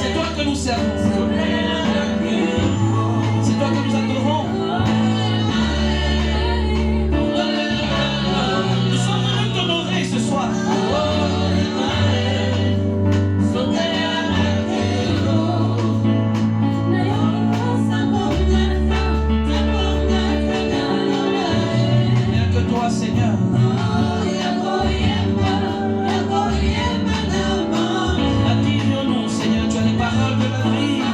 C'est toi que nous servons. C'est toi que nous adorons. Nous sommes venus t'honorer ce soir. Seigneur. Attire-nous, Seigneur, tu as les paroles de la vie.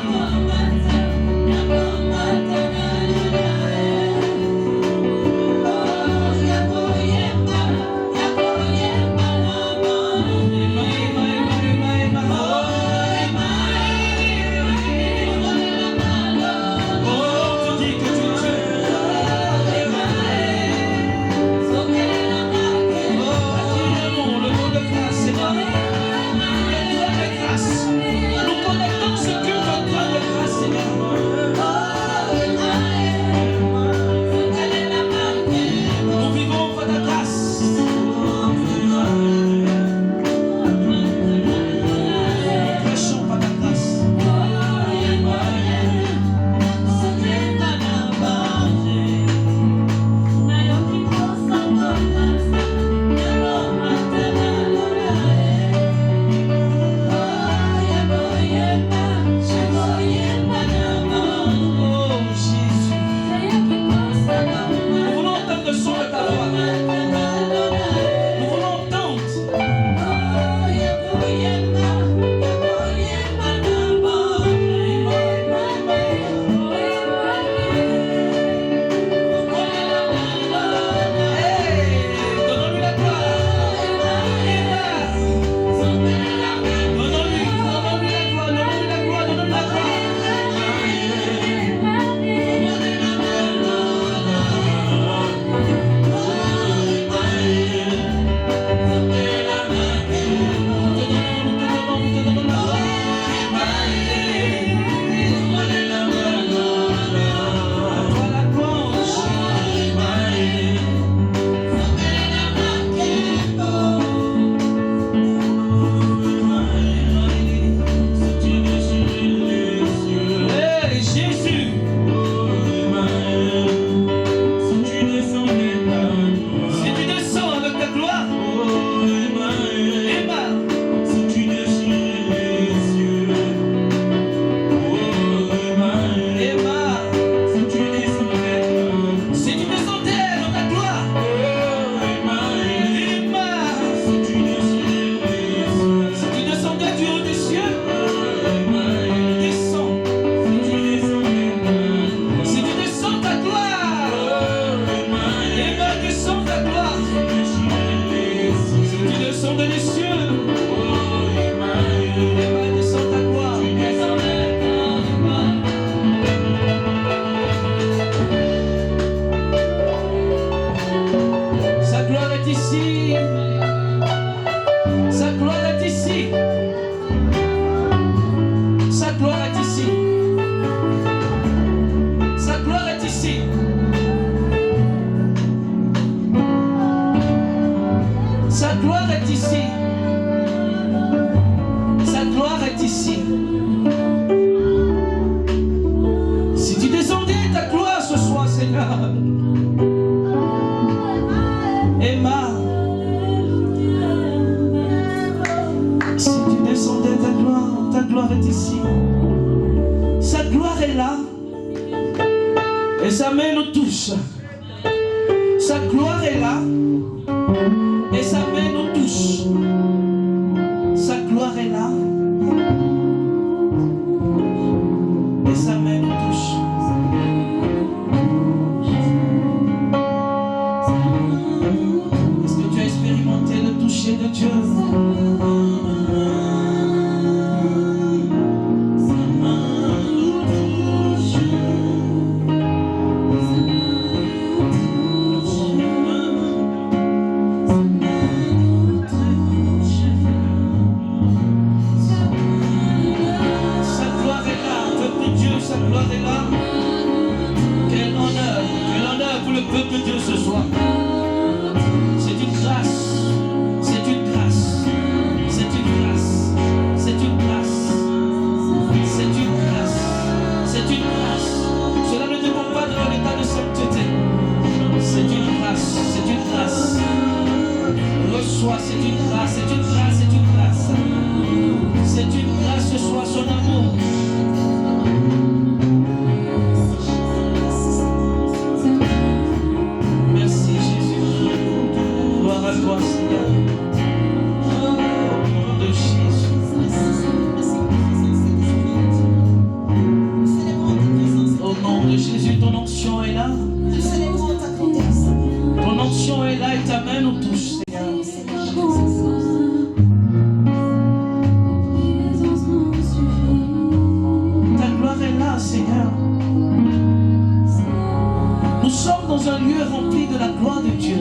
rempli de la gloire de Dieu.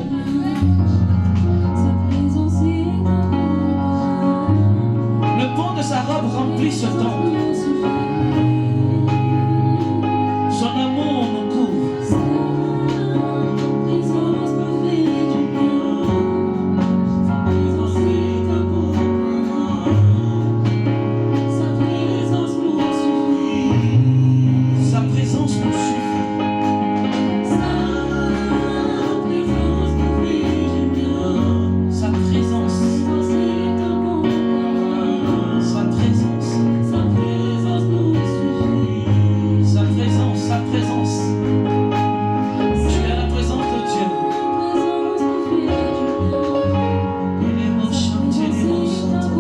Le pont de sa robe remplit ce temple. Son amour nous couvre. Sa présence nous suffit. Sa présence. Sa présence. Sa présence. Sa présence. Tu es la présence de Dieu. Il est mon chantier, il est mon chantier.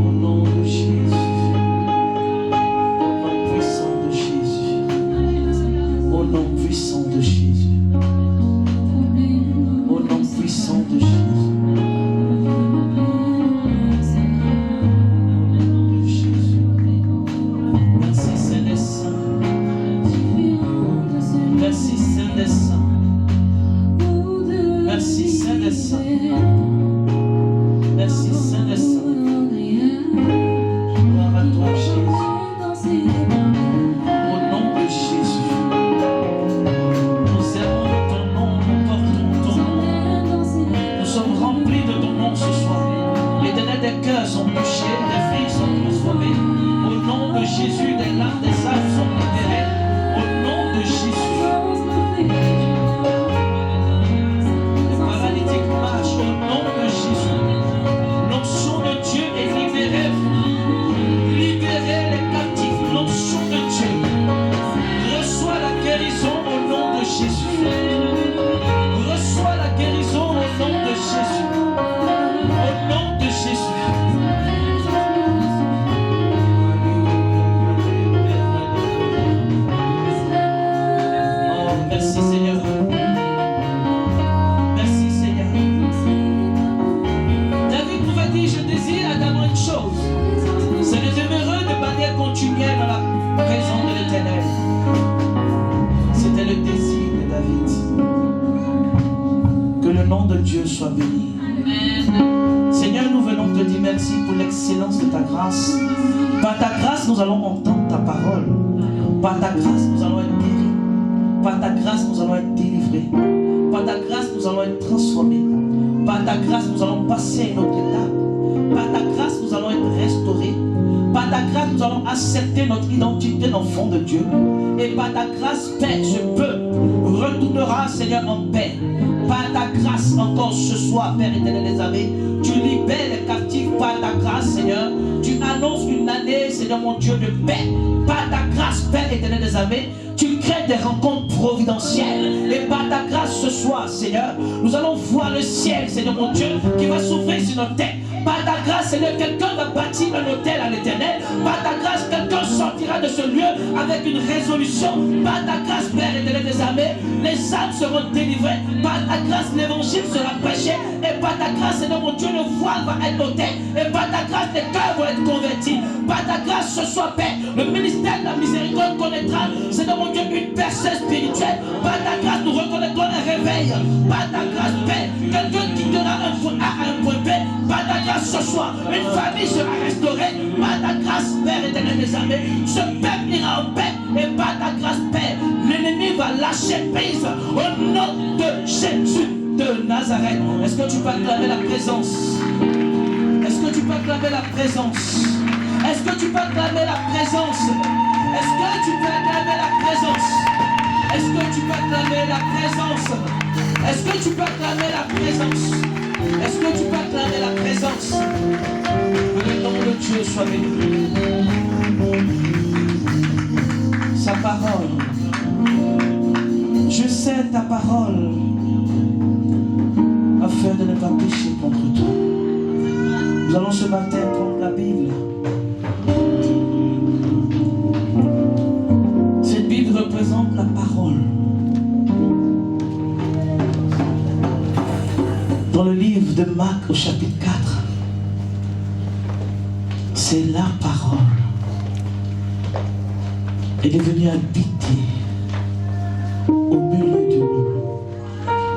Au nom de Jésus. Au nom puissant de Jésus. Au nom puissant de Jésus. Au nom puissant de Jésus. Merci Saint des Saints. Merci Saint des Saints. Merci Saint des Saints. Merci Saint des Saints. Gloire à toi Jésus. Au nom de Jésus. Nous aimons ton nom, nous portons ton nom. Nous sommes remplis de ton nom ce soir. Les ténèbres des cœurs sont touchés, des filles sont transformées. Au nom de Jésus, des larmes, des sages sont libérées. Au nom de Jésus. Les paralytiques marchent au nom de Jésus. L'onction de Dieu est libérée. Libérez les captifs. L'onction de Dieu. Reçois la guérison au nom de Jésus. Reçois la guérison au nom de Jésus. Au nom de Jésus. Oh, merci Seigneur. Merci Seigneur. David pouvait dire, je désire également une chose. C'est de demeurer de manière continuelle dans la présence de l'Éternel. C'était le désir de David. Que le nom de Dieu soit béni. Seigneur, nous venons te dire merci pour l'excellence de ta grâce. Par ta grâce, nous allons entendre ta parole. Par ta grâce, nous allons être guéris. Par ta grâce, nous allons être délivrés. Par ta grâce, nous allons être transformés. Par ta grâce, nous allons passer à une autre étape. Par ta grâce, nous allons être restaurés. Par ta grâce, nous allons accepter notre identité d'enfant de Dieu. Et par ta grâce, Père, ce peuple retournera, Seigneur, en paix. Par ta grâce, encore ce soir, Père éternel des armées, tu libères les captifs par ta grâce, Seigneur. Tu annonces une année, Seigneur mon Dieu, de paix. Par ta grâce, Père éternel des armées, tu crées des rencontres providentielles. Et par ta grâce ce soir, Seigneur, nous allons voir le ciel, Seigneur mon Dieu, qui va s'ouvrir sur nos têtes. Par ta grâce, Seigneur, quelqu'un va bâtir un hôtel à l'Éternel. Par ta grâce, quelqu'un sortira de ce lieu avec une résolution. Par ta grâce, Père éternel des armées, les âmes seront délivrées. Par ta grâce, l'évangile sera prêché. Et par ta grâce, Seigneur mon Dieu, le voile va être ôté. Et par ta grâce, les cœurs vont être convertis. Par ta grâce, ce soir, Père, le ministère de la miséricorde connaîtra, Seigneur mon Dieu, une percée spirituelle. Par ta grâce, nous reconnaîtrons un réveil. Par ta grâce, Père, quelqu'un qui donnera un point A à un point B. Par ta grâce, ce soir, une famille sera restaurée. Par ta grâce, Père éternel des armées, ce peuple ira en paix. Et par ta grâce, Père, l'ennemi va lâcher prise. Au nom de Jésus de Nazareth. Est-ce que tu peux acclamer la présence? Est-ce que tu peux acclamer la présence? Est-ce que tu peux acclamer la présence? Est-ce que tu peux acclamer la présence? Est-ce que tu peux acclamer la présence? Est-ce que tu peux acclamer la présence? Est-ce que tu peux acclamer la présence? Que le nom de Dieu soit béni. Sa parole. Je sais ta parole afin de ne pas pécher contre toi. Nous allons ce matin prendre la Bible. Cette Bible représente la parole. Dans le livre de Marc au chapitre 4, c'est la parole. Elle est venue habiter au milieu de nous.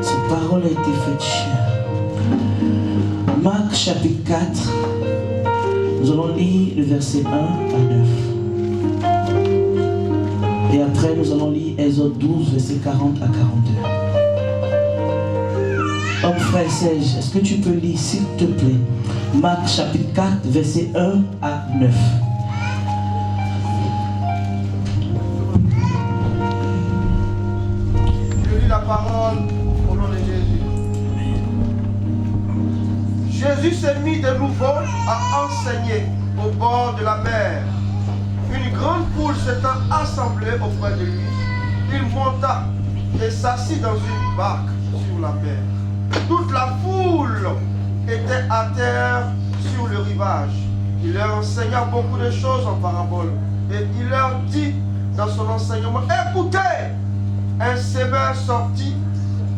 Cette parole a été faite chair. Marc chapitre 4, nous allons lire le verset 1 à 9. Et après, nous allons lire Exode 12, verset 40 à 42. Homme frère Serge, est-ce que tu peux lire, s'il te plaît, Marc chapitre 4, verset 1 à 9. Je lis la parole au nom de Jésus. Jésus s'est mis de nouveau à enseigner au bord de la mer. Une grande foule s'étant assemblée auprès de lui, il monta et s'assit dans une barque sur la mer. Toute la foule était à terre sur le rivage. Il leur enseigna beaucoup de choses en parabole. Et il leur dit dans son enseignement, écoutez, un semeur sortit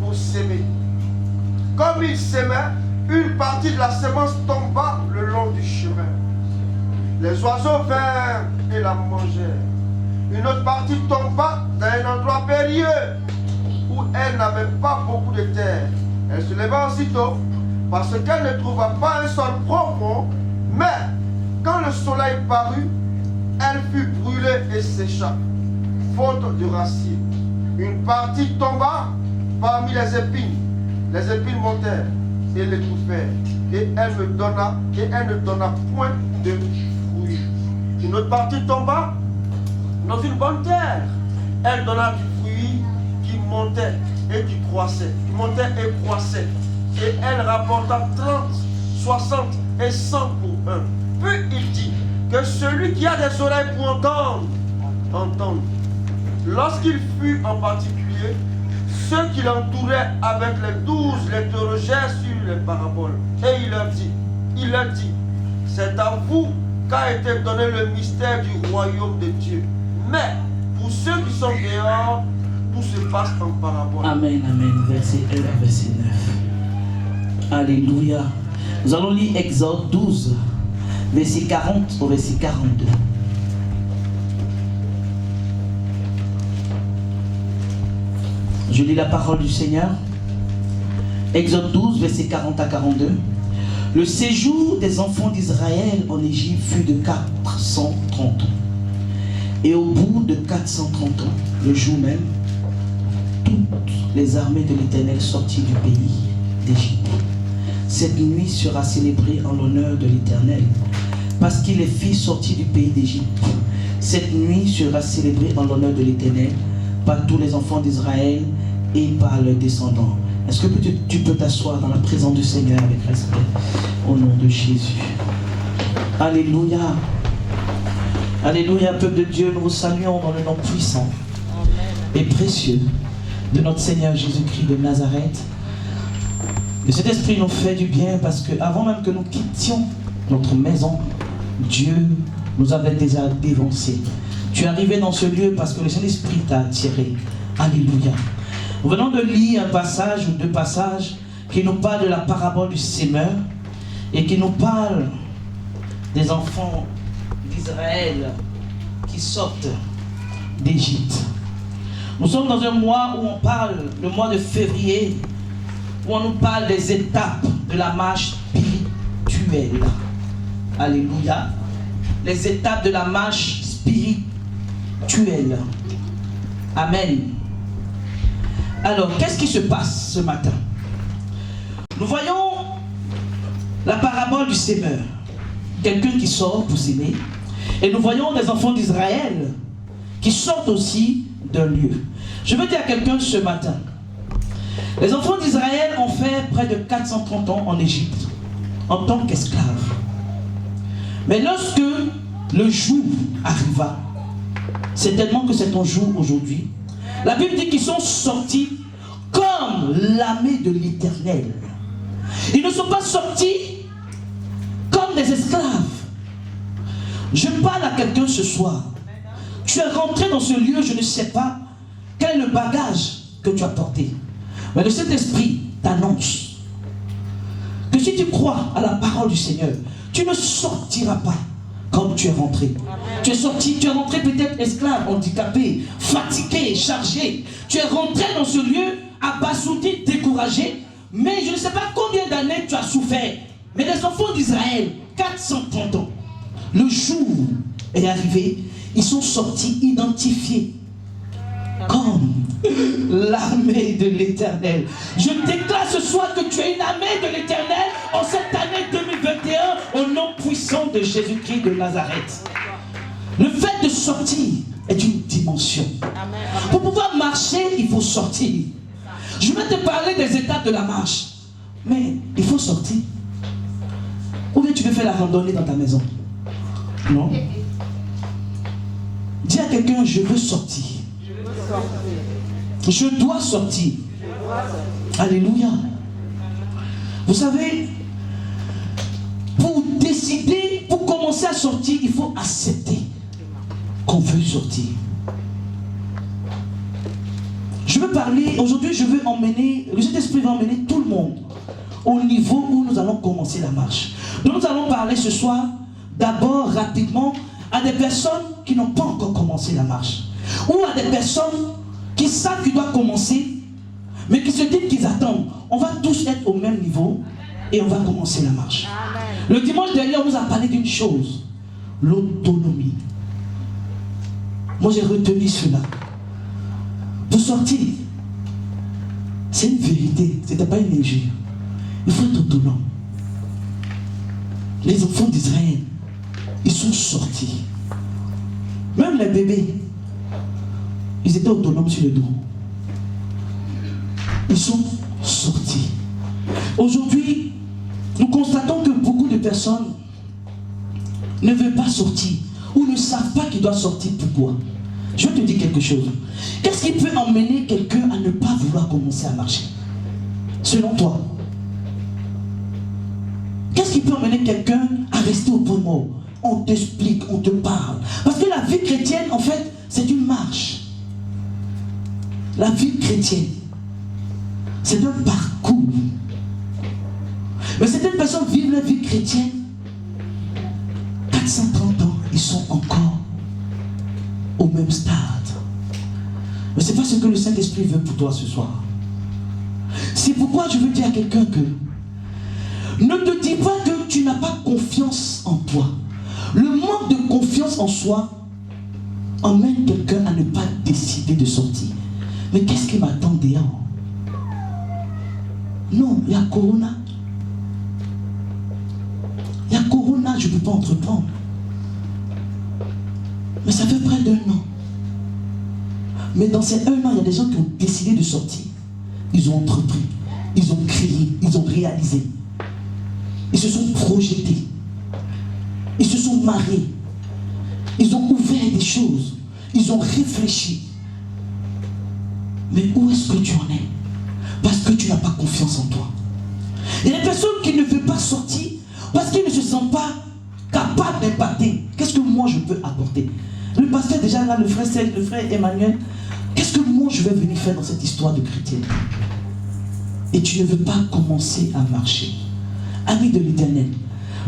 pour s'aimer. Comme il s'aimait, une partie de la semence tomba le long du chemin. Les oiseaux vinrent et la mangèrent. Une autre partie tomba dans un endroit périlleux où elle n'avait pas beaucoup de terre. Elle se leva aussitôt parce qu'elle ne trouva pas un sol profond, mais quand le soleil parut, elle fut brûlée et sécha, faute de racines. Une partie tomba parmi les épines. Les épines montèrent et l'étouffèrent, et elle ne donna point de fruits. Une autre partie tomba dans une bonne terre. Elle donna du fruit qui montait et qui croissait, qui montait et croissait. Et elle rapporta 30, 60 et 100 pour un. Puis il dit que celui qui a des oreilles pour entendre, entende. Lorsqu'il fut en particulier, ceux qui l'entouraient avec les 12 l'interrogèrent sur les paraboles. Et il leur dit, c'est à vous qu'a été donné le mystère du royaume de Dieu. Mais pour ceux qui sont dehors, tout se passe en parabole. Amen, amen. Verset 1 à verset 9. Alléluia. Nous allons lire Exode 12, verset 40 au verset 42. Je lis la parole du Seigneur. Exode 12, verset 40 à 42. Le séjour des enfants d'Israël en Égypte fut de 430 ans. Et au bout de 430 ans, le jour même, toutes les armées de l'Éternel sortirent du pays d'Égypte. Cette nuit sera célébrée en l'honneur de l'Éternel, parce qu'il les fit sortir du pays d'Égypte. Cette nuit sera célébrée en l'honneur de l'Éternel par tous les enfants d'Israël et par leurs descendants. Est-ce que tu peux t'asseoir dans la présence du Seigneur avec respect au nom de Jésus? Alléluia. Alléluia, peuple de Dieu, nous vous saluons dans le nom puissant et précieux de notre Seigneur Jésus-Christ de Nazareth. Et cet esprit nous fait du bien parce que avant même que nous quittions notre maison, Dieu nous avait déjà dévancés. Tu es arrivé dans ce lieu parce que le Saint-Esprit t'a attiré. Alléluia. Nous venons de lire un passage ou deux passages qui nous parlent de la parabole du sémeur et qui nous parlent des enfants d'Israël qui sortent d'Égypte. Nous sommes dans un mois où on parle, le mois de février, où on nous parle des étapes de la marche spirituelle. Alléluia. Les étapes de la marche spirituelle. Amen. Alors, qu'est-ce qui se passe ce matin? Nous voyons la parabole du sémeur. Quelqu'un qui sort pour s'aimer. Et nous voyons des enfants d'Israël qui sortent aussi d'un lieu. Je veux dire à quelqu'un ce matin, les enfants d'Israël ont fait près de 430 ans en Égypte en tant qu'esclaves. Mais lorsque le jour arriva, c'est tellement que c'est ton jour aujourd'hui, la Bible dit qu'ils sont sortis comme l'armée de l'Éternel. Ils ne sont pas sortis comme des esclaves. Je parle à quelqu'un ce soir. Tu es rentré dans ce lieu, je ne sais pas quel est le bagage que tu as porté. Mais le Saint-Esprit t'annonce que si tu crois à la parole du Seigneur, tu ne sortiras pas comme tu es rentré. Tu es sorti, tu es rentré peut-être esclave, handicapé, fatigué, chargé. Tu es rentré dans ce lieu abasourdi, découragé. Mais je ne sais pas combien d'années tu as souffert. Mais les enfants d'Israël, 430 ans, le jour est arrivé, ils sont sortis identifiés comme l'armée de l'Éternel. Je déclare ce soir que tu es une armée de l'Éternel en cette année 2021 au nom puissant de Jésus-Christ de Nazareth. Le fait de sortir est une dimension. Pour pouvoir marcher, il faut sortir. Je vais te parler des étapes de la marche. Mais il faut sortir. Ou bien tu veux faire la randonnée dans ta maison? Non. Dis à quelqu'un, je veux sortir. Je dois sortir. Alléluia. Vous savez, pour décider, pour commencer à sortir, il faut accepter qu'on veut sortir. Je veux parler, aujourd'hui je veux emmener, le Saint-Esprit va emmener tout le monde au niveau où nous allons commencer la marche. Donc nous allons parler ce soir, d'abord rapidement, à des personnes qui n'ont pas encore commencé la marche. Ou à des personnes qui savent qu'ils doivent commencer, mais qui se disent qu'ils attendent. On va tous être au même niveau et on va commencer la marche. Amen. Le dimanche dernier, on nous a parlé d'une chose, l'autonomie. Moi j'ai retenu cela. Pour sortir, c'est une vérité, ce n'était pas une injure. Il faut être autonome. Les enfants d'Israël, ils sont sortis. Même les bébés, ils étaient autonomes sur le dos. Ils sont sortis. Aujourd'hui, nous constatons que beaucoup de personnes ne veulent pas sortir ou ne savent pas qu'ils doivent sortir. Pourquoi? Je vais te dire quelque chose. Qu'est-ce qui peut emmener quelqu'un à ne pas vouloir commencer à marcher? Selon toi, qu'est-ce qui peut emmener quelqu'un à rester au point mort? On t'explique, on te parle. Parce que la vie chrétienne, en fait, c'est une marche. La vie chrétienne, c'est un parcours. Mais certaines personnes vivent la vie chrétienne. 430 ans, ils sont encore au même stade. Mais ce n'est pas ce que le Saint-Esprit veut pour toi ce soir. C'est pourquoi je veux dire à quelqu'un que ne te dis pas que tu n'as pas confiance en toi. Le manque de confiance en soi emmène quelqu'un à ne pas décider de sortir. Mais qu'est-ce qui m'attend dehors? Non, il y a Corona. Il y a Corona, je ne peux pas entreprendre. Mais ça fait près d'1 an. Mais dans ces 1 an, il y a des gens qui ont décidé de sortir. Ils ont entrepris, ils ont créé, ils ont réalisé. Ils se sont projetés. Ils se sont mariés. Ils ont ouvert des choses. Ils ont réfléchi. Mais où est-ce que tu en es? Parce que tu n'as pas confiance en toi. Il y a des personnes qui ne veulent pas sortir parce qu'ils ne se sentent pas capables d'impacter. Qu'est-ce que moi je peux apporter? Le pasteur déjà là, le frère Emmanuel, qu'est-ce que moi je vais venir faire dans cette histoire de chrétien? Et tu ne veux pas commencer à marcher. Ami de l'Éternel,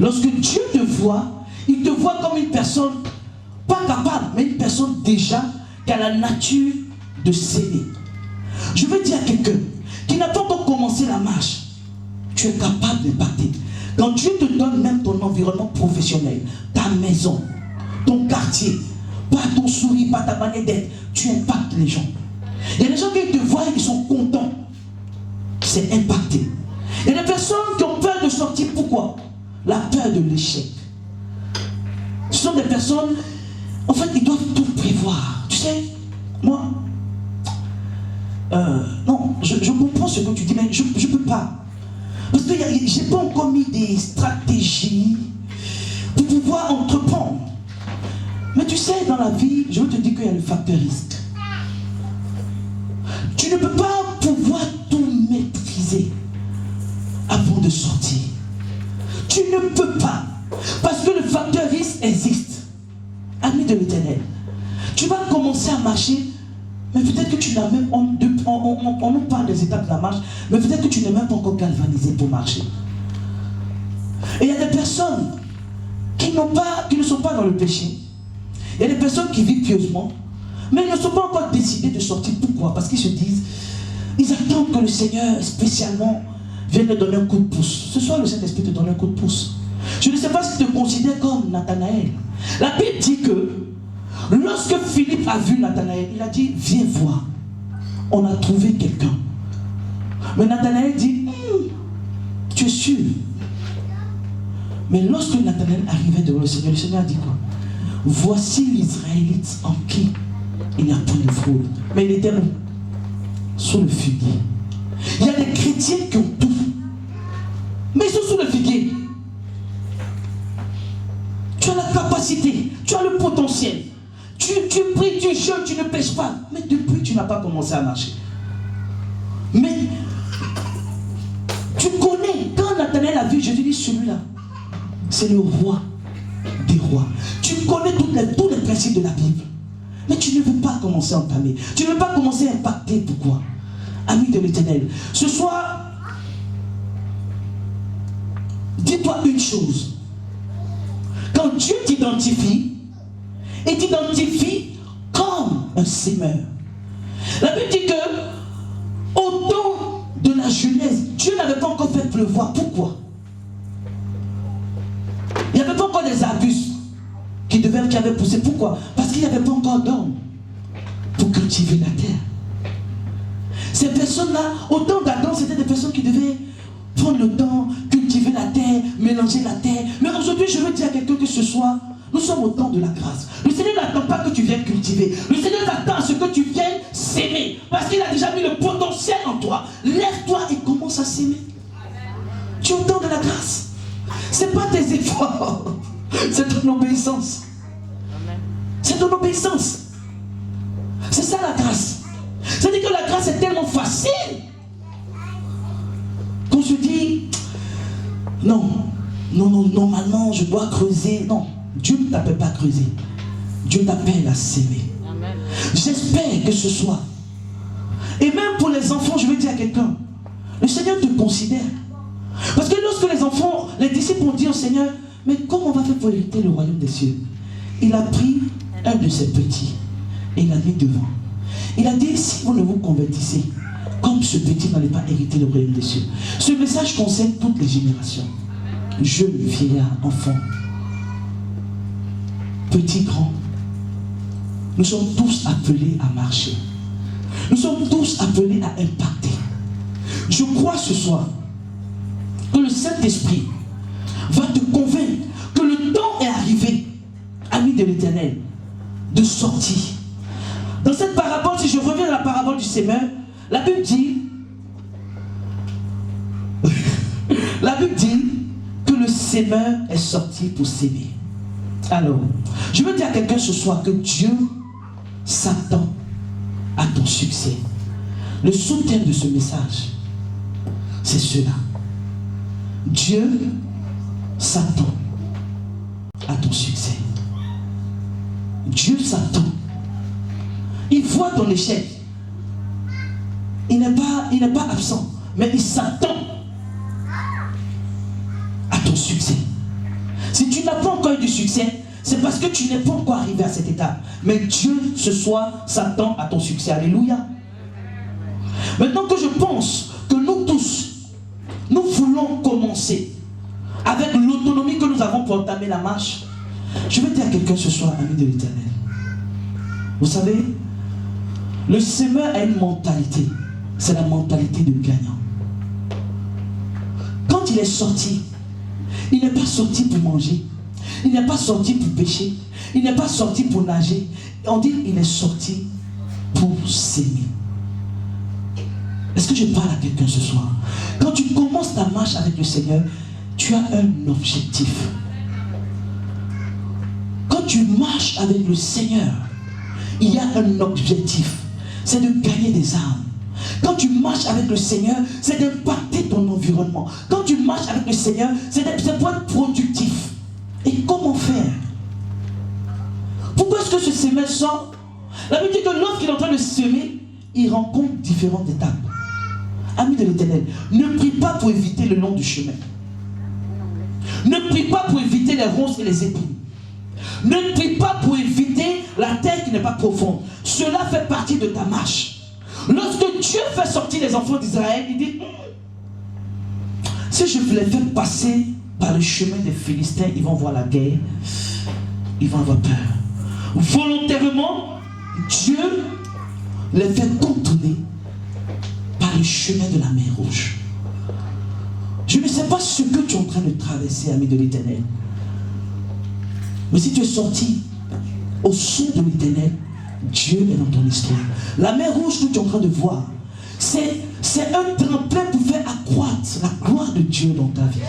lorsque Dieu te voit, il te voit comme une personne pas capable, mais une personne déjà qui a la nature de s'aider. Je veux dire à quelqu'un qui n'a pas encore commencé la marche, tu es capable d'impacter. Quand Dieu te donne même ton environnement professionnel, ta maison, ton quartier, pas ton sourire, pas ta manière d'être, tu impactes les gens. Il y a des gens qui te voient, ils sont contents. C'est impacté. Il y a des personnes qui ont peur de sortir. Pourquoi? La peur de l'échec. Ce sont des personnes, en fait, ils doivent tout prévoir. Tu sais, moi, non, je comprends ce que tu dis, mais je ne peux pas. Parce que je n'ai pas encore mis des stratégies pour pouvoir entreprendre. Mais tu sais, dans la vie, je veux te dire qu'il y a le facteur risque. Tu ne peux pas pouvoir tout maîtriser avant de sortir. Tu ne peux pas. Parce que le facteur risque existe. Ami de l'Éternel, tu vas commencer à marcher, mais peut-être que tu n'as même... On nous parle des étapes de la marche, mais peut-être que tu n'es même pas encore galvanisé pour marcher. Et il y a des personnes qui qui ne sont pas dans le péché. Il y a des personnes qui vivent pieusement, mais ils ne sont pas encore décidés de sortir. Pourquoi? Parce qu'ils se disent, ils attendent que le Seigneur spécialement vienne leur donner un coup de pouce. Ce soir, le Saint-Esprit te donne un coup de pouce. Je ne sais pas si tu te considères comme Nathanaël. La Bible dit que lorsque Philippe a vu Nathanaël, il a dit, viens voir. On a trouvé quelqu'un. Mais Nathanaël dit, tu es sûr? Mais lorsque Nathanaël arrivait devant le Seigneur a dit quoi? Voici l'Israélite en qui il n'y a point de fraude. Mais il était où? Sous le figuier. Il y a des chrétiens qui ont tout, mais ils sont sous le figuier. Tu as la capacité, tu as le potentiel. Tu pries, tu jeûnes, tu ne pêches pas. Mais depuis, tu n'as pas commencé à marcher. Mais tu connais, quand Nathanaël a vu, je te dis, celui-là, c'est le roi des rois. Tu connais tous les principes de la Bible. Mais tu ne veux pas commencer à entamer. Tu ne veux pas commencer à impacter. Pourquoi? Ami de l'Éternel, ce soir, dis-toi une chose. Quand Dieu t'identifie, il t'identifie comme un semeur. La Bible dit que au temps de la Genèse, Dieu n'avait pas encore fait pleuvoir. Pourquoi? Il n'y avait pas encore des arbustes qui avaient poussé. Pourquoi? Parce qu'il n'y avait pas encore d'hommes pour cultiver la terre. Ces personnes-là, au temps d'Adam, c'était des personnes qui devaient prendre le temps, cultiver la terre, mélanger la terre. Mais aujourd'hui, je veux dire à quelqu'un que ce soir, nous sommes au temps de la grâce. Le Seigneur n'attend pas que tu viennes cultiver. Le Seigneur attend à ce que tu viennes s'aimer. Parce qu'il a déjà mis le potentiel en toi. Lève-toi et commence à s'aimer. Tu es au temps de la grâce. Ce n'est pas tes efforts. C'est ton obéissance. C'est ton obéissance. C'est ça la grâce. C'est-à-dire que la grâce est tellement facile qu'on se dit non, normalement je dois creuser. Non, Dieu ne t'appelle pas à creuser. Dieu t'appelle à s'aimer. J'espère que ce soit. Et même pour les enfants, je veux dire à quelqu'un, le Seigneur te considère. Parce que lorsque les enfants, les disciples ont dit au Seigneur, mais comment on va faire pour hériter le royaume des cieux? Il a pris un de ses petits et il l'a mis devant. Il a dit, si vous ne vous convertissez, comme ce petit n'allait pas hériter le royaume des cieux. Ce message concerne toutes les générations. Jeunes, vieillards, enfants, petits, grands. Nous sommes tous appelés à marcher. Nous sommes tous appelés à impacter. Je crois ce soir que le Saint-Esprit va te convaincre que le temps est arrivé, ami de l'Éternel, de sortir. Dans cette parabole, si je reviens à la parabole du semeur, la Bible dit que le semeur est sorti pour s'aimer. Alors, je veux dire à quelqu'un ce soir que Dieu s'attend à ton succès. Le sous-thème de ce message, c'est cela. Dieu s'attend à ton succès. Dieu s'attend. Il voit ton échec. Il n'est pas absent, mais il s'attend à ton succès. Si tu n'as pas encore eu du succès, c'est parce que tu n'es pas encore arrivé à cette étape. Mais Dieu, ce soir, s'attend à ton succès. Alléluia. Maintenant que je pense que nous tous, nous voulons commencer avec l'autonomie que nous avons pour entamer la marche, je vais dire à quelqu'un ce soir, ami de l'Éternel. Vous savez, le semeur a une mentalité. C'est la mentalité de gagnant. Quand il est sorti, il n'est pas sorti pour manger. Il n'est pas sorti pour pêcher. Il n'est pas sorti pour nager. On dit qu'il est sorti pour s'aimer. Est-ce que je parle à quelqu'un ce soir? Quand tu commences ta marche avec le Seigneur, tu as un objectif. Quand tu marches avec le Seigneur, il y a un objectif. C'est de gagner des âmes. Quand tu marches avec le Seigneur, c'est d'impacter ton environnement. Quand tu marches avec le Seigneur, c'est pour être productif. Et comment faire? Pourquoi est-ce que ce semeur sort? La Bible dit que lorsqu'il est en train de semer, il rencontre différentes étapes. Ami de l'Éternel, ne prie pas pour éviter le long du chemin. Ne prie pas pour éviter les ronces et les épines. Ne prie pas pour éviter la terre qui n'est pas profonde. Cela fait partie de ta marche. Lorsque Dieu fait sortir les enfants d'Israël, il dit, si je les fais passer par le chemin des Philistins, ils vont voir la guerre, ils vont avoir peur. Volontairement, Dieu les fait contourner par le chemin de la mer Rouge. Je ne sais pas ce que tu es en train de traverser, ami de l'Éternel. Mais si tu es sorti au son de l'Éternel, Dieu est dans ton histoire. La mer Rouge que tu es en train de voir, c'est un tremplin pour faire accroître la gloire de Dieu dans ta vie.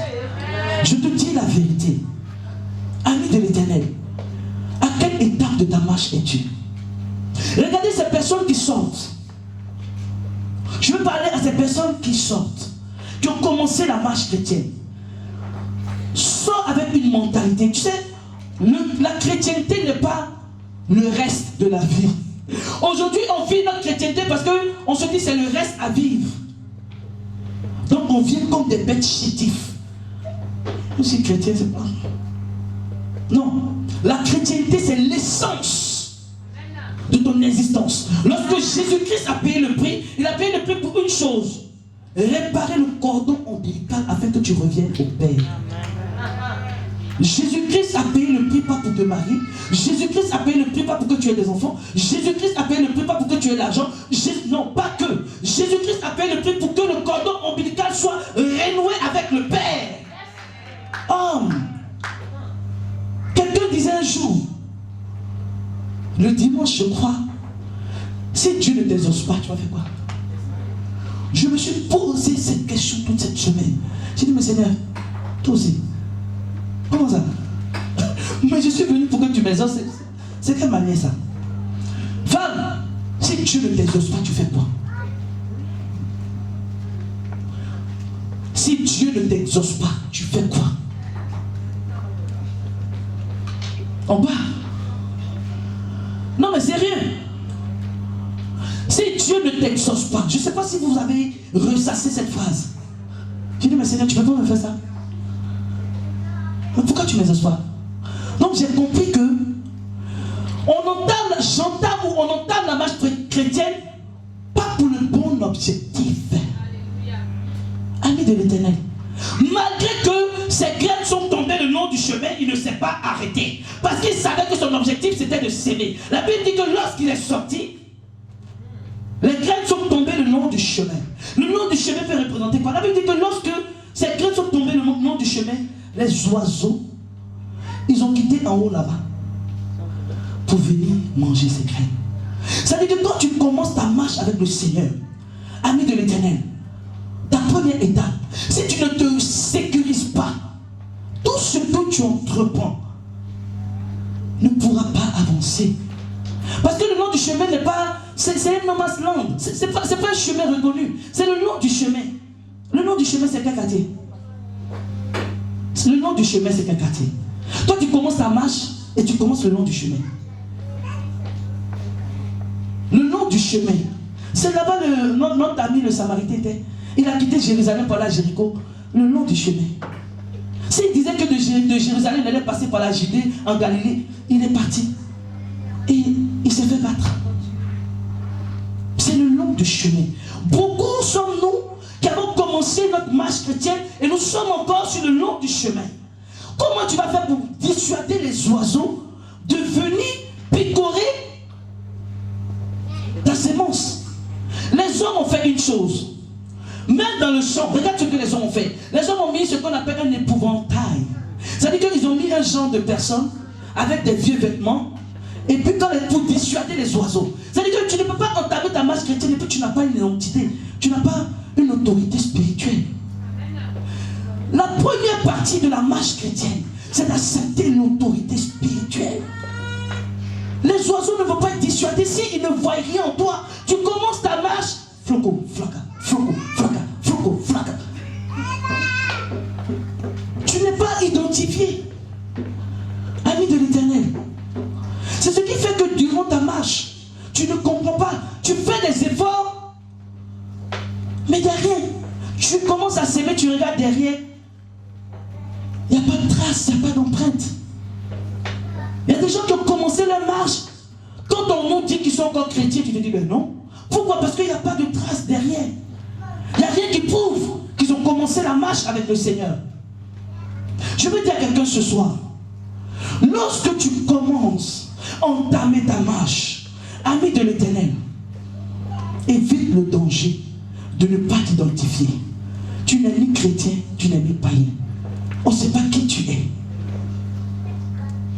Je te dis la vérité. Ami de l'Éternel, à quelle étape de ta marche es-tu? Regardez ces personnes qui sortent. Je veux parler à ces personnes qui sortent, qui ont commencé la marche chrétienne. Sors avec une mentalité. Tu sais, la chrétienté n'est pas le reste de la vie. Aujourd'hui, on vit notre chrétienté parce qu'on se dit c'est le reste à vivre. Donc on vit comme des bêtes chétifs. Aussi chrétien, c'est pas... Non, la chrétienté c'est l'essence de ton existence. Lorsque Jésus-Christ a payé le prix, il a payé le prix pour une chose: réparer le cordon ombilical afin que tu reviennes au Père. Jésus-Christ a payé le prix pas pour te marier. Jésus-Christ a payé le prix pas pour que tu aies des enfants. Jésus-Christ a payé le prix pas pour que tu aies l'argent. Non, pas que. Jésus-Christ a payé le prix pour que le cordon ombilical soit renoué avec le Père. Homme. Quelqu'un disait un jour, le dimanche, je crois, si Dieu ne t'exauce pas, tu vas faire quoi? Je me suis posé cette question toute cette semaine. J'ai dit, mais Seigneur, toi aussi. Comment ça? Mais je suis venu pour que tu m'exauces. C'est quelle manière ça? Femme, si Dieu ne t'exauce pas, tu fais quoi? Si Dieu ne t'exauce pas, tu fais quoi? En bas. Non mais sérieux. Si Dieu ne t'exauce pas, je ne sais pas si vous avez ressassé cette phrase. J'ai dit, mais Seigneur, tu ne peux pas me faire ça? Mais pourquoi tu ne m'exauces pas? Donc j'ai compris que j'entame ou on entame la marche chrétienne pas pour le bon objectif. Ami de l'Éternel, malgré que ses graines sont tombées le long du chemin, il ne s'est pas arrêté. Parce qu'il savait que son objectif c'était de s'aimer. La Bible dit que lorsqu'il est sorti, les graines sont tombées le long du chemin. Le long du chemin peut représenter quoi? La Bible dit que lorsque ces graines sont tombées le long du chemin, les oiseaux, ils ont quitté en haut là-bas pour venir manger ces graines. Ça veut dire que quand tu commences ta marche avec le Seigneur, ami de l'Éternel, ta première étape, si tu ne te sécurises pas, tout ce que tu entreprends ne pourra pas avancer. Parce que le nom du chemin n'est pas... C'est un no man's land. C'est pas un chemin reconnu. C'est le nom du chemin. Le nom du chemin, c'est quel quartier? Le nom du chemin, c'est quel quartier? Toi, tu commences ta marche et tu commences le long du chemin. Le long du chemin. C'est là-bas notre ami le Samaritain était. Il a quitté Jérusalem pour aller à Jéricho. Le long du chemin. S'il disait que de Jérusalem, il allait passer par la Judée, en Galilée, il est parti. Et il s'est fait battre. C'est le long du chemin. Beaucoup sommes-nous qui avons commencé notre marche chrétienne et nous sommes encore sur le long du chemin. Comment tu vas faire pour dissuader les oiseaux de venir picorer ta sémence? Les hommes ont fait une chose. Même dans le champ, regarde ce que les hommes ont fait. Les hommes ont mis ce qu'on appelle un épouvantail. C'est-à-dire qu'ils ont mis un genre de personne avec des vieux vêtements. Et puis pour dissuader les oiseaux. C'est-à-dire que tu ne peux pas entamer ta marche chrétienne et puis tu n'as pas une identité. Tu n'as pas une autorité spirituelle. La première partie de la marche chrétienne, c'est d'accepter l'autorité spirituelle. Les oiseaux ne vont pas être dissuadés s'ils ne voient rien en toi. Tu commences ta marche, floco, flaca, floco, flaca, floco, flaca. Tu n'es pas identifié. Ami de l'Éternel. C'est ce qui fait que durant ta marche, tu ne comprends pas. Tu fais des efforts, mais derrière, tu commences à s'aimer, tu regardes derrière. Il n'y a pas de trace, il n'y a pas d'empreinte. Il y a des gens qui ont commencé leur marche. Quand on nous dit qu'ils sont encore chrétiens, tu te dis, ben non. Pourquoi? Parce qu'il n'y a pas de trace derrière. Il n'y a rien qui prouve qu'ils ont commencé la marche avec le Seigneur. Je veux dire à quelqu'un ce soir, lorsque tu commences à entamer ta marche, ami de l'Éternel, évite le danger de ne pas t'identifier. Tu n'es ni chrétien, tu n'es ni païen. On ne sait pas qui tu es.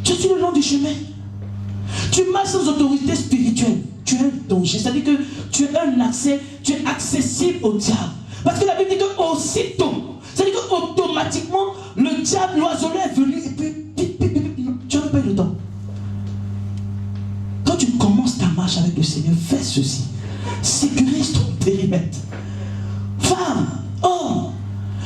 Tu es sur le long du chemin. Tu marches sans autorité spirituelle. Tu es un danger. C'est-à-dire que tu es un accès, tu es accessible au diable. Parce que la Bible dit que aussitôt, c'est-à-dire qu'automatiquement, le diable, l'oiselot est venu et puis, tu n'as pas eu le temps. Quand tu commences ta marche avec le Seigneur, fais ceci. Sécurise ton périmètre. Femme, homme,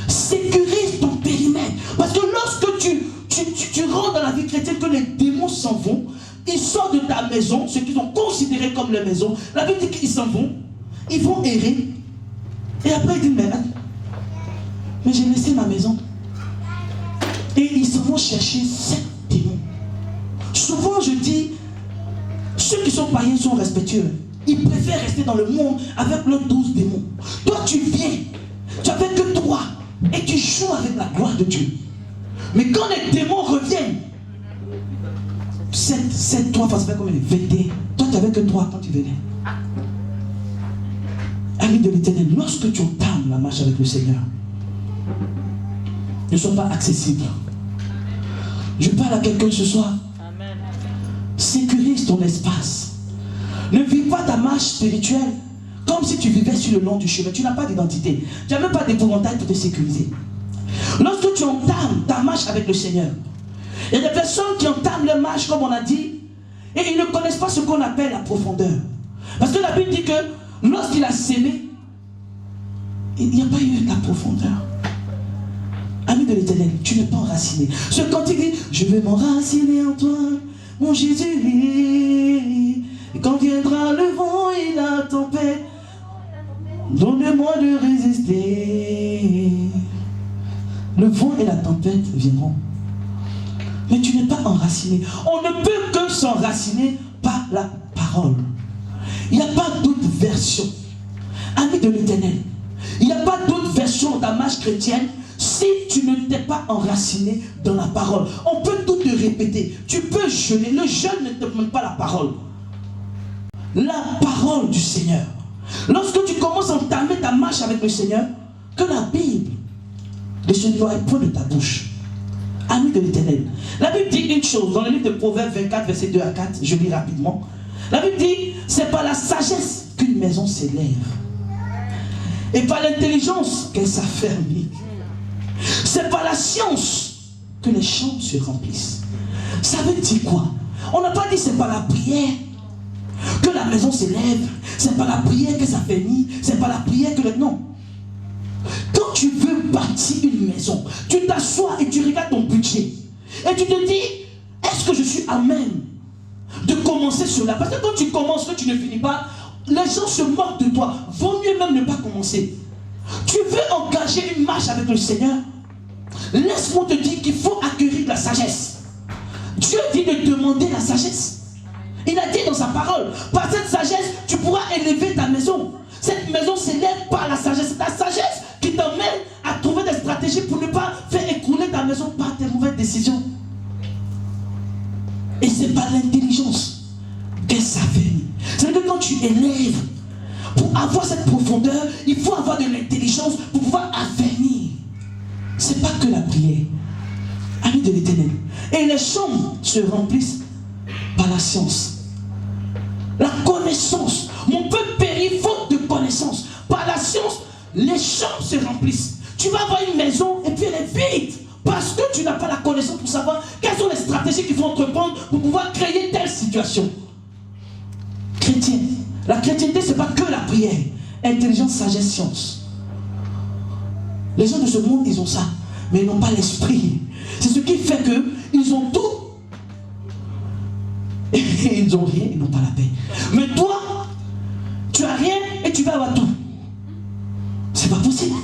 sécurise ton périmètre. Parce que lorsque tu rentres dans la vie chrétienne, que les démons s'en vont, ils sortent de ta maison, ce qu'ils ont considéré comme leur maison. La Bible dit qu'ils s'en vont, ils vont errer. Et après ils disent, mais j'ai laissé ma maison. Et ils se vont chercher 7 démons. Souvent je dis, ceux qui sont païens sont respectueux. Ils préfèrent rester dans le monde avec leurs 12 démons. Toi tu viens, tu n'avais que 3 et tu joues avec la gloire de Dieu. Mais quand les démons reviennent, 7, 3, ça fait combien? 21. Toi tu n'avais que 3 quand tu venais. Ami de l'Éternel, lorsque tu entames la marche avec le Seigneur, ne sois pas accessible. Je parle à quelqu'un ce soir. Amen. Sécurise ton espace. Ne vis pas ta marche spirituelle comme si tu vivais sur le long du chemin. Tu n'as pas d'identité. Tu n'as même pas d'épouvantail pour te sécuriser. Lorsque tu entames ta marche avec le Seigneur, il y a des personnes qui entament leur marche, comme on a dit, et ils ne connaissent pas ce qu'on appelle la profondeur. Parce que la Bible dit que lorsqu'il a sémé, il n'y a pas eu la profondeur. Ami de l'Éternel, tu n'es pas enraciné. Ce cantique dit, je vais m'enraciner en toi, mon Jésus. Et quand viendra le vent et la tempête, donne-moi de résister. Le vent et la tempête viendront. Mais tu n'es pas enraciné. On ne peut que s'enraciner par la parole. Il n'y a pas d'autre version. Ami de l'Éternel, il n'y a pas d'autre version dans ta marche chrétienne si tu ne t'es pas enraciné dans la parole. On peut tout te répéter. Tu peux jeûner. Le jeûne ne te demande pas la parole. La parole du Seigneur. Lorsque tu commences à entamer ta marche avec le Seigneur, que la Bible ne se noie point de ta bouche. Ami de l'Éternel. La Bible dit une chose dans le livre de Proverbes 24, versets 2 à 4. Je lis rapidement. La Bible dit, c'est par la sagesse qu'une maison s'élève. Et par l'intelligence qu'elle s'affermit. C'est par la science que les chambres se remplissent. Ça veut dire quoi? On n'a pas dit c'est par la prière que la maison s'élève. C'est par la prière que ça s'affermit. C'est par la prière que le... Non. Quand tu veux bâtir une maison, tu t'assois et tu regardes ton budget. Et tu te dis, est-ce que je suis à même de commencer cela? Parce que quand tu commences, que tu ne finis pas, les gens se moquent de toi. Vaut mieux même ne pas commencer. Tu veux engager une marche avec le Seigneur? Laisse-moi te dire qu'il faut acquérir de la sagesse. Dieu dit de demander la sagesse. Il a dit dans sa parole, par cette sagesse, tu pourras élever ta maison. Cette maison s'élève par la sagesse. C'est ta sagesse qui t'emmène à trouver des stratégies pour ne pas faire écrouler ta maison par tes mauvaises décisions. Et c'est par l'intelligence qu'elle s'affermit. C'est-à-dire que quand tu élèves, pour avoir cette profondeur, il faut avoir de l'intelligence pour pouvoir affermir. C'est pas que la prière. Ami de l'Éternel. Et les chambres se remplissent par la science. La connaissance. Mon peuple périt faute de connaissance. Par la science, les chambres se remplissent. Tu vas avoir une maison et puis elle est vide. Parce que tu n'as pas la connaissance pour savoir quelles sont les stratégies qu'il faut entreprendre pour pouvoir créer telle situation. Chrétien. La chrétienté, ce n'est pas que la prière. Intelligence, sagesse, science. Les gens de ce monde, ils ont ça. Mais ils n'ont pas l'esprit. C'est ce qui fait qu'ils ont tout. Et ils n'ont rien, ils n'ont pas la paix. Mais toi, tu as rien et tu vas avoir tout. C'est pas possible.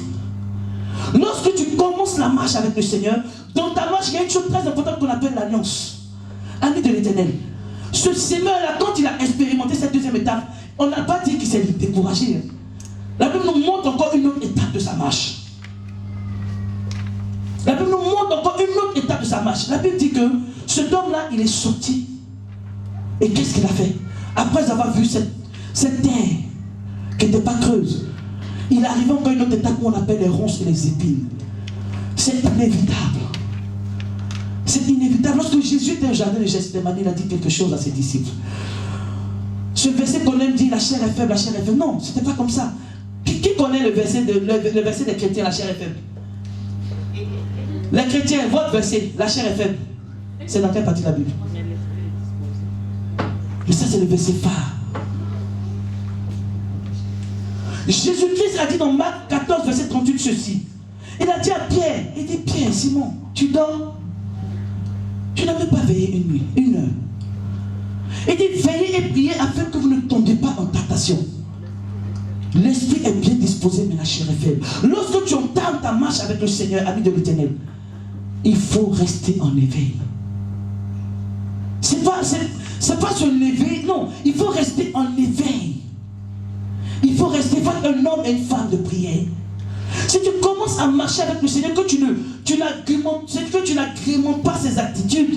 Lorsque tu commences la marche marches avec le Seigneur, dans ta marche, il y a une chose très importante qu'on appelle l'alliance. Ami de l'Éternel. Ce semeur-là, quand il a expérimenté cette deuxième étape, on n'a pas dit qu'il s'est découragé. La Bible nous montre encore une autre étape de sa marche. La Bible nous montre encore une autre étape de sa marche. La Bible dit que cet homme-là, il est sorti. Et qu'est-ce qu'il a fait? Après avoir vu cette terre qui n'était pas creuse, il est arrivé encore à une autre étape où on appelle les ronces et les épines. C'est inévitable. C'est inévitable. Lorsque Jésus était au jardin de Gethsémani, il a dit quelque chose à ses disciples. Ce verset qu'on aime dit la chair est faible, la chair est faible. Non, ce n'était pas comme ça. Qui connaît le verset des chrétiens, la chair est faible? Les chrétiens, votre verset, la chair est faible. C'est dans quelle partie de la Bible? Mais ça, c'est le verset phare. Jésus-Christ a dit dans Marc 14, verset 38 ceci. Il a dit à Pierre, il dit Pierre, Simon, tu dors? Tu n'as même pas veillé une nuit, une heure. Il dit veillez et priez afin que vous ne tombiez pas en tentation. L'esprit est bien disposé, mais la chair est faible. Lorsque tu entames ta marche avec le Seigneur, ami de l'Éternel, il faut rester en éveil. C'est pas se lever, non, il faut rester en éveil. Il faut rester, il faut être un homme et une femme de prière. Si tu commences à marcher avec le Seigneur, que tu n'agrémentes pas ses attitudes,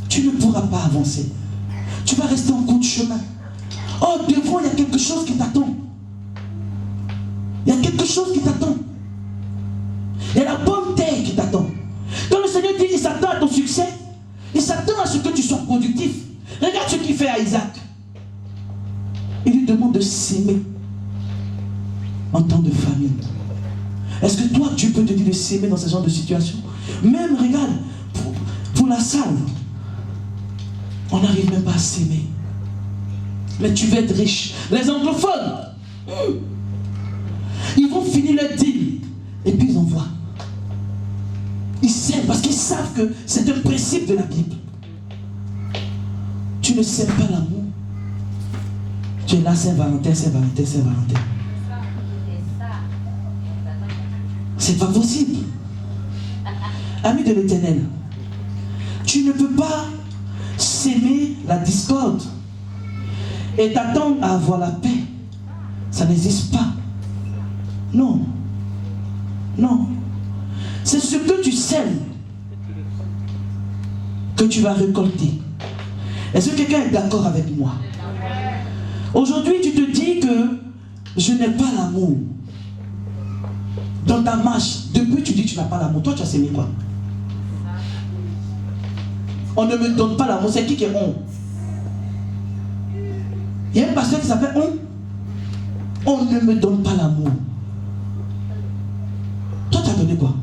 tu ne pourras pas avancer. Tu vas rester en cours de chemin. Oh, devant, il y a quelque chose qui t'attend. Il y a quelque chose qui t'attend. Il y a la bonne terre qui t'attend. Quand le Seigneur dit, il s'attend à ton succès, il s'attend à ce que tu sois productif. Regarde ce qu'il fait à Isaac. Il lui demande de s'aimer en temps de famine. Est-ce que toi, Dieu peut te dire de s'aimer dans ce genre de situation? Même, regarde, pour la salle, on n'arrive même pas à s'aimer. Mais tu veux être riche. Les anglophones, ils vont finir leur deal et puis ils envoient. Ils s'aiment parce qu'ils savent que c'est un principe de la Bible. Tu ne sèmes pas l'amour. Tu es là, Saint-Valentin, Saint-Valentin, Saint-Valentin. C'est pas possible. Ami de l'Éternel, tu ne peux pas s'aimer la discorde et t'attendre à avoir la paix. Ça n'existe pas. Non. Non. C'est ce que tu sèmes que tu vas récolter. Est-ce que quelqu'un est d'accord avec moi? Aujourd'hui, tu te dis que je n'ai pas l'amour. Dans ta marche, depuis tu dis que tu n'as pas l'amour. Toi, tu as sémé quoi? On ne me donne pas l'amour. C'est qui est on? Il y a un pasteur qui s'appelle on. On ne me donne pas l'amour. Toi, tu as donné quoi?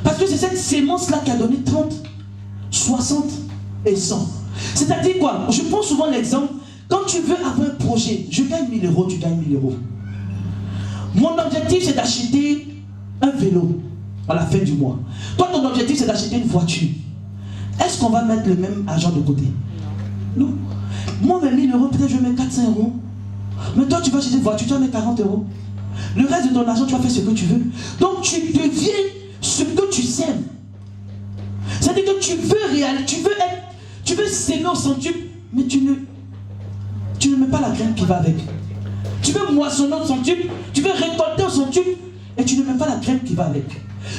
Parce que c'est cette sémence-là qui a donné 30, 60 et 100. C'est-à-dire quoi? Je prends souvent l'exemple. Quand tu veux avoir un projet, je gagne 1000 euros, tu gagnes 1000 euros. Mon objectif, c'est d'acheter un vélo à la fin du mois. Toi, ton objectif, c'est d'acheter une voiture. Est-ce qu'on va mettre le même argent de côté? Non. Moi, mes 1000 euros, peut-être je mets 400 euros. Mais toi, tu vas acheter une voiture, tu vas mettre 40 euros. Le reste de ton argent, tu vas faire ce que tu veux. Donc, tu deviens ce que tu sèmes. C'est-à-dire que tu veux s'aimer au centuple, mais tu ne mets pas la graine qui va avec. Tu veux moissonner au centuple, tu veux récolter au centuple, et tu ne mets pas la graine qui va avec.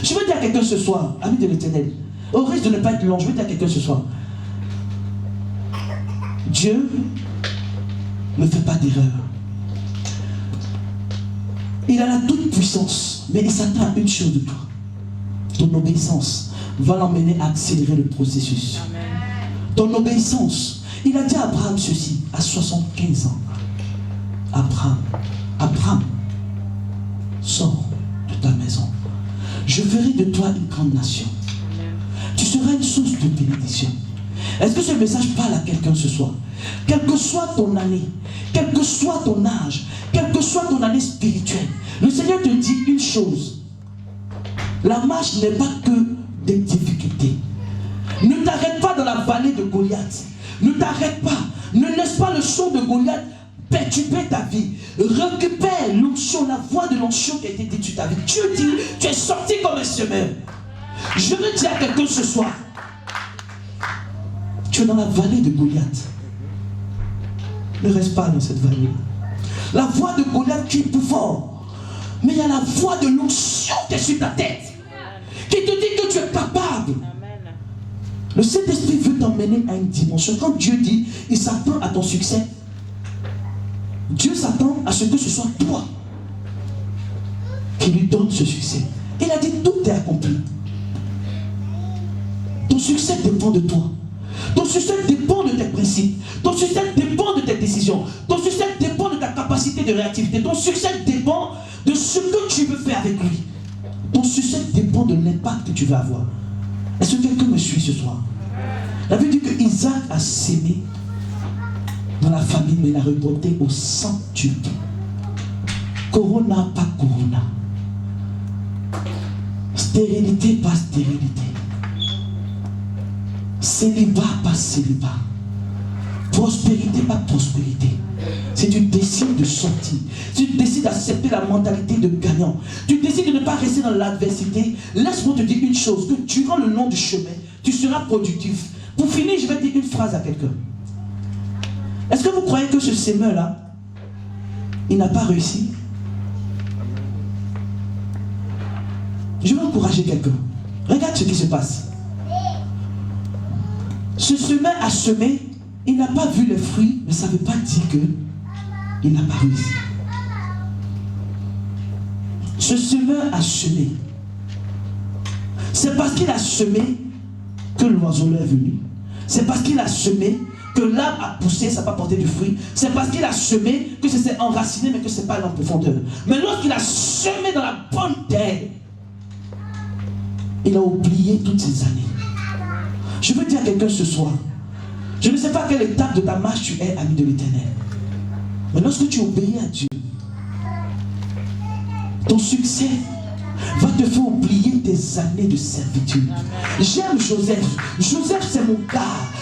Je veux dire à quelqu'un ce soir, ami de l'Éternel, au risque de ne pas être long, je veux dire à quelqu'un ce soir, Dieu ne fait pas d'erreur. Il a la toute puissance, mais il s'attend à une chose de toi. Ton obéissance va l'emmener à accélérer le processus. Amen. Ton obéissance. Il a dit à Abraham ceci, à 75 ans. Abraham, sors de ta maison. Je ferai de toi une grande nation. Amen. Tu seras une source de bénédiction. Est-ce que ce message parle à quelqu'un ce soir? Quelle que soit ton année, quel que soit ton âge, quelle que soit ton année spirituelle, le Seigneur te dit une chose. La marche n'est pas que des difficultés. Ne t'arrête pas dans la vallée de Goliath. Ne t'arrête pas. Ne laisse pas le son de Goliath perturber ta vie. Récupère l'onction, la voix de l'onction qui a été dite sur ta vie. Dieu dit, tu es sorti comme un semeur. Je veux dire à quelqu'un ce soir, tu es dans la vallée de Goliath. Ne reste pas dans cette vallée. La voix de Goliath qui est plus fort. Mais il y a la voix de l'onction qui est sur ta tête. Qui te dit que tu es capable. Le Saint-Esprit veut t'emmener à une dimension. Quand Dieu dit, il s'attend à ton succès. Dieu s'attend à ce que ce soit toi qui lui donne ce succès. Il a dit, tout est accompli. Ton succès dépend de toi. Ton succès dépend de tes principes. Ton succès dépend de tes décisions. Ton succès dépend de ta capacité de réactivité. Ton succès dépend de ce que tu veux faire avec lui. Ton succès dépend de l'impact que tu vas avoir. Est-ce que quelqu'un me suit ce soir? La Bible dit que Isaac a sémé dans la famille, mais il a récolté au centuple. Corona, pas corona. Stérilité, pas stérilité. Célibat, pas célibat. Prospérité, pas prospérité. Si tu décides de sortir, si tu décides d'accepter la mentalité de gagnant, tu décides de ne pas rester dans l'adversité, laisse-moi te dire une chose, que durant le long du chemin, tu seras productif. Pour finir, je vais dire une phrase à quelqu'un. Est-ce que vous croyez que ce semeur-là, il n'a pas réussi? Je vais encourager quelqu'un. Regarde ce qui se passe. Ce semeur a semé, il n'a pas vu les fruits, mais ça ne veut pas dire qu'il n'a pas réussi. Ce semeur a semé. C'est parce qu'il a semé que l'oiseau est venu. C'est parce qu'il a semé que l'arbre a poussé, ça n'a pas porté du fruit. C'est parce qu'il a semé que ça s'est enraciné, mais que ce n'est pas allé en profondeur. Mais lorsqu'il a semé dans la bonne terre, il a oublié toutes ces années. Je veux dire à quelqu'un ce soir, je ne sais pas à quelle étape de ta marche tu es, ami de l'Éternel. Mais lorsque tu obéis à Dieu, ton succès va te faire oublier tes années de servitude. J'aime Joseph. Joseph, c'est mon gars.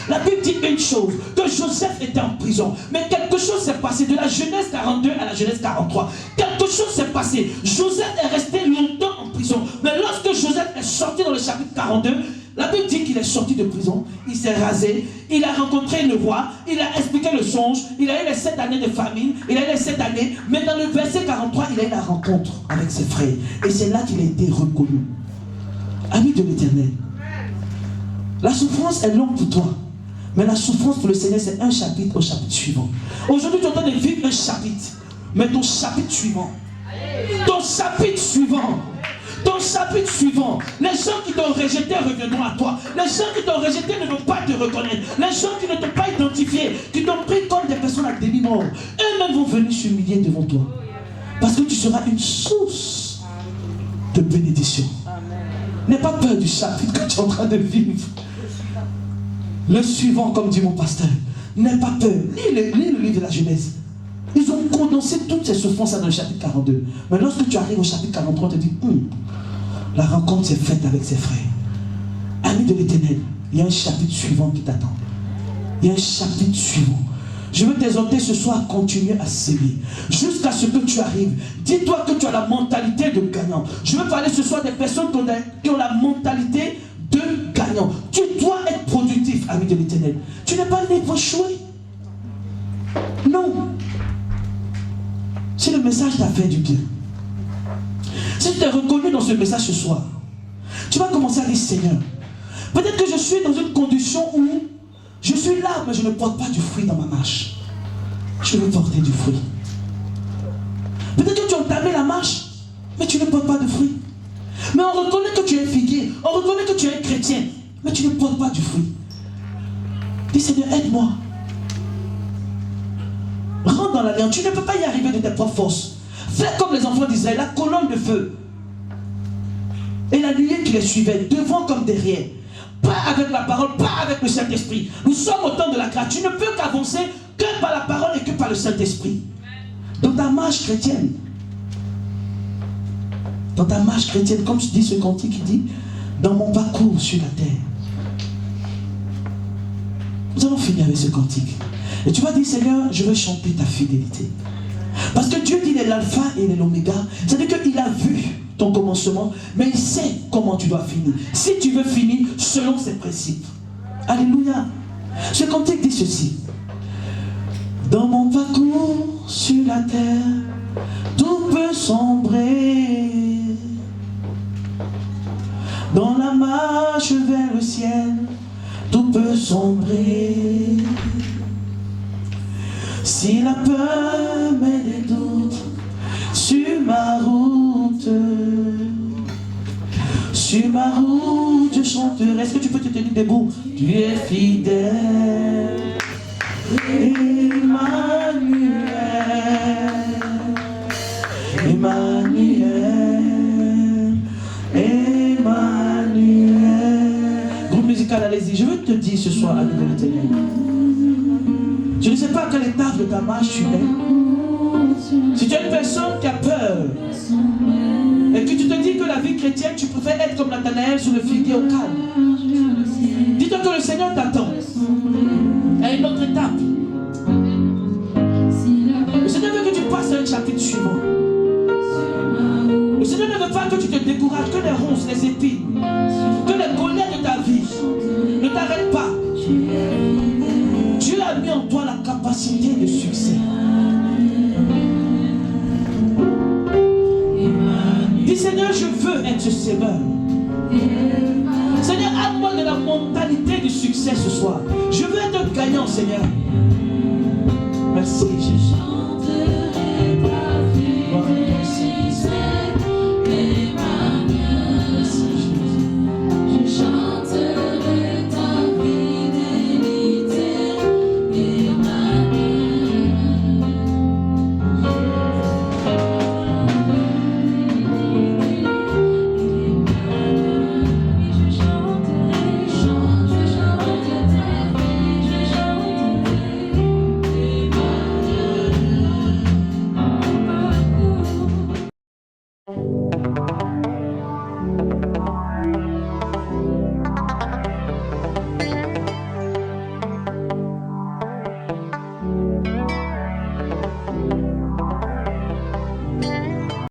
La Bible dit une chose, que Joseph était en prison. Mais quelque chose s'est passé de la Genèse 42 à la Genèse 43. Quelque chose s'est passé. Joseph est resté longtemps en prison. Mais lorsque Joseph est sorti dans le chapitre 42, la Bible dit qu'il est sorti de prison, il s'est rasé, il a rencontré le roi, il a expliqué le songe, il a eu les 7 années de famine, il a eu les 7 années, mais dans le verset 43, il a eu la rencontre avec ses frères. Et c'est là qu'il a été reconnu. Ami de l'Éternel, la souffrance est longue pour toi, mais la souffrance pour le Seigneur, c'est un chapitre au chapitre suivant. Aujourd'hui, tu es en train de vivre un chapitre, mais ton chapitre suivant, ton chapitre suivant, les gens qui t'ont rejeté reviendront à toi. Les gens qui t'ont rejeté ne vont pas te reconnaître. Les gens qui ne t'ont pas identifié, qui t'ont pris comme des personnes à demi-mort, eux-mêmes vont venir s'humilier devant toi. Parce que tu seras une source de bénédiction. N'aie pas peur du chapitre que tu es en train de vivre. Le suivant, comme dit mon pasteur, n'aie pas peur. Lis le livre de la Genèse. Ils ont condensé toutes ces souffrances dans le chapitre 42. Mais lorsque tu arrives au chapitre 43, tu te dis, la rencontre s'est faite avec ses frères. Ami de l'Éternel, il y a un chapitre suivant qui t'attend. Il y a un chapitre suivant. Je veux t'exhorter ce soir à continuer à s'aimer. Jusqu'à ce que tu arrives. Dis-toi que tu as la mentalité de gagnant. Je veux parler ce soir des personnes qui ont la mentalité de gagnant. Tu dois être productif, ami de l'Éternel. Tu n'es pas né pour échouer. Non. Si le message t'a fait du bien, si tu t'es reconnu dans ce message ce soir, tu vas commencer à dire, Seigneur, peut-être que je suis dans une condition où je suis là, mais je ne porte pas du fruit dans ma marche. Je veux porter du fruit. Peut-être que tu as entamé la marche, mais tu ne portes pas de fruit. Mais on reconnaît que tu es figuier, on reconnaît que tu es chrétien, mais tu ne portes pas du fruit. Dis, Seigneur, aide-moi. Rentre dans l'alliance. Tu ne peux pas y arriver de tes propres forces. Fais comme les enfants d'Israël, la colonne de feu. Et la nuée qui les suivait, devant comme derrière. Pas avec la parole, pas avec le Saint-Esprit. Nous sommes au temps de la grâce. Tu ne peux qu'avancer que par la parole et que par le Saint-Esprit. Dans ta marche chrétienne. Dans ta marche chrétienne, comme je dis ce cantique qui dit, dans mon parcours sur la terre. Nous allons finir avec ce cantique. Et tu vas dire, Seigneur, je veux chanter ta fidélité. Parce que Dieu dit, il est l'alpha et il est l'oméga. C'est-à-dire qu'il a vu ton commencement, mais il sait comment tu dois finir. Si tu veux finir selon ses principes. Alléluia. Ce cantique dit ceci. Dans mon parcours sur la terre, tout peut sombrer. Dans la marche vers le ciel, tout peut sombrer. Si la peur met des doutes sur ma route, je chanterai. Est-ce que tu peux te tenir debout? Tu es fidèle, Emmanuel, Emmanuel, Emmanuel. Groupe musical, allez-y. Je veux te dire ce soir à nouveau l'éternel. Je ne sais pas à quelle étape de ta marche tu es. Si tu es une personne qui a peur et que tu te dis que la vie chrétienne, tu préfères être comme Nathanaël sur le figuier au calme. Dis-toi que le Seigneur t'attend à une autre étape. Le Seigneur veut que tu passes à un chapitre suivant. Le Seigneur ne veut pas que tu te décourages, que les ronces, les épines, que les colères de ta vie ne t'arrêtent pas. Dieu a mis en toi la capacité de succès. Dis, Seigneur, je veux être ce semeur. Seigneur, aide-moi de la mentalité du succès ce soir. Je veux être gagnant, Seigneur. Merci, Jésus.